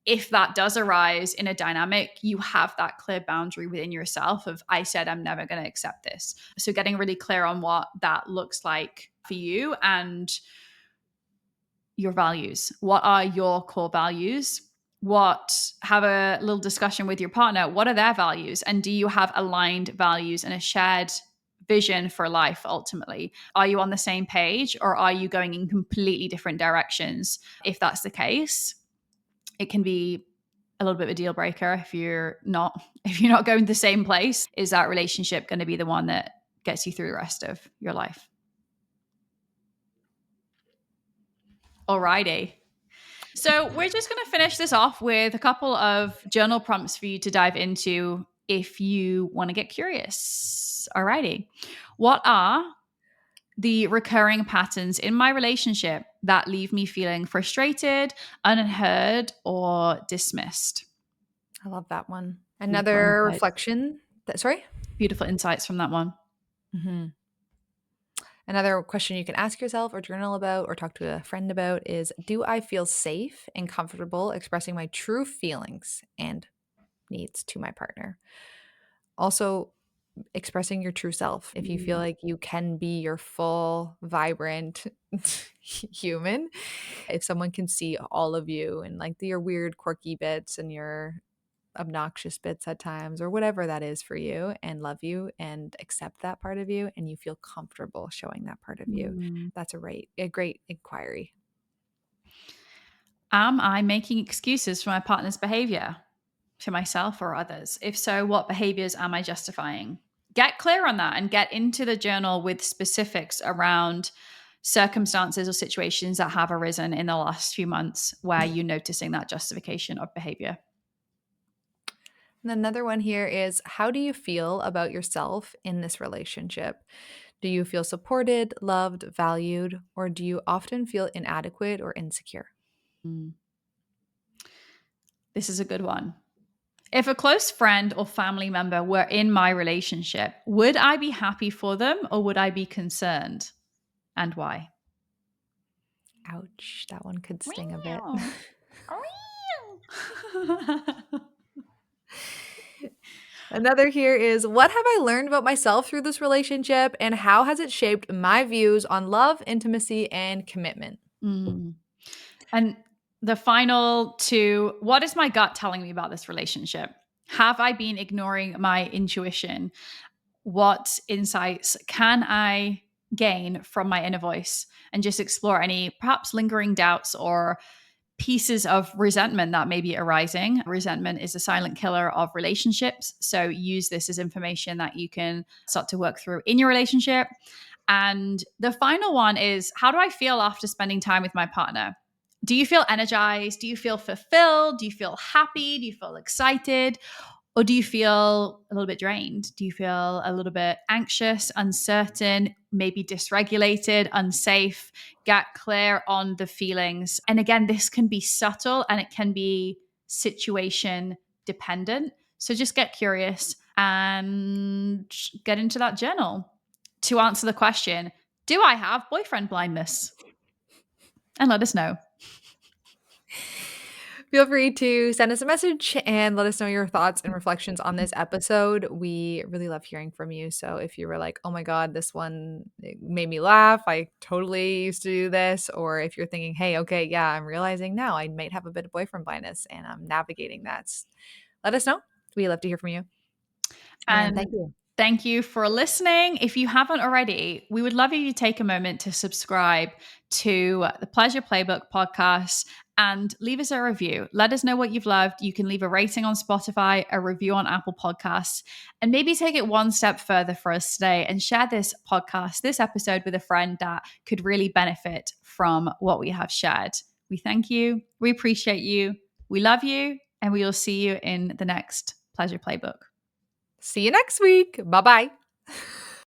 [SPEAKER 2] if that does arise in a dynamic, you have that clear boundary within yourself of, I said I'm never going to accept this. So getting really clear on what that looks like for you and your values. What are your core values? Have a little discussion with your partner. What are their values? And do you have aligned values and a shared vision for life ultimately? Are you on the same page or are you going in completely different directions? If that's the case, it can be a little bit of a deal breaker if you're not going the same place. Is that relationship going to be the one that gets you through the rest of your life? Alrighty. So we're just going to finish this off with a couple of journal prompts for you to dive into if you want to get curious. Alrighty. What are the recurring patterns in my relationship that leave me feeling frustrated, unheard, or dismissed?
[SPEAKER 1] I love that one.
[SPEAKER 2] Beautiful
[SPEAKER 1] Another
[SPEAKER 2] insights.
[SPEAKER 1] reflection that, sorry?
[SPEAKER 2] Beautiful insights from that one.
[SPEAKER 1] Mhm. Another question you can ask yourself or journal about or talk to a friend about is, do I feel safe and comfortable expressing my true feelings and needs to my partner? Also, expressing your true self. If you feel
[SPEAKER 2] Mm.
[SPEAKER 1] like you can be your full, vibrant human, if someone can see all of you and like your weird, quirky bits and your obnoxious bits at times or whatever that is for you and love you and accept that part of you and you feel comfortable showing that part of you,
[SPEAKER 2] Mm.
[SPEAKER 1] that's a great inquiry.
[SPEAKER 2] Am I making excuses for my partner's behavior, to myself or others? If so, what behaviors am I justifying? Get clear on that and get into the journal with specifics around circumstances or situations that have arisen in the last few months where you're noticing that justification of behavior.
[SPEAKER 1] And another one here is, how do you feel about yourself in this relationship? Do you feel supported, loved, valued, or do you often feel inadequate or insecure?
[SPEAKER 2] Mm. This is a good one. If a close friend or family member were in my relationship, would I be happy for them or would I be concerned? And why?
[SPEAKER 1] Ouch, that one could sting a bit.
[SPEAKER 2] Meow.
[SPEAKER 1] Another here is, what have I learned about myself through this relationship and how has it shaped my views on love, intimacy, and commitment?
[SPEAKER 2] Mm. And the final two, what is my gut telling me about this relationship? Have I been ignoring my intuition? what insights can I gain from my inner voice, and just explore any perhaps lingering doubts or pieces of resentment that may be arising. Resentment is a silent killer of relationships. So use this as information that you can start to work through in your relationship. And the final one is, how do I feel after spending time with my partner? Do you feel energized? Do you feel fulfilled? Do you feel happy? Do you feel excited? Or do you feel a little bit drained? Do you feel a little bit anxious, uncertain, maybe dysregulated, unsafe? Get clear on the feelings. And again, this can be subtle and it can be situation dependent. So just get curious and get into that journal to answer the question, do I have boyfriend blindness? And let us know.
[SPEAKER 1] Feel free to send us a message and let us know your thoughts and reflections on this episode. We really love hearing from you. So if you were like, oh my God, this one made me laugh, I totally used to do this. Or if you're thinking, hey, okay, yeah, I'm realizing now I might have a bit of boyfriend blindness and I'm navigating that, let us know. We love to hear from you. And
[SPEAKER 2] And
[SPEAKER 1] thank you.
[SPEAKER 2] thank you for listening. If you haven't already, we would love you to take a moment to subscribe to the Pleasure Playbook podcast and leave us a review. Let us know what you've loved. You can leave a rating on Spotify, a review on Apple Podcasts, and maybe take it one step further for us today and share this podcast, this episode, with a friend that could really benefit from what we have shared. We thank you. We appreciate you. We love you. And we will see you in the next Pleasure Playbook.
[SPEAKER 1] See you next week. Bye bye.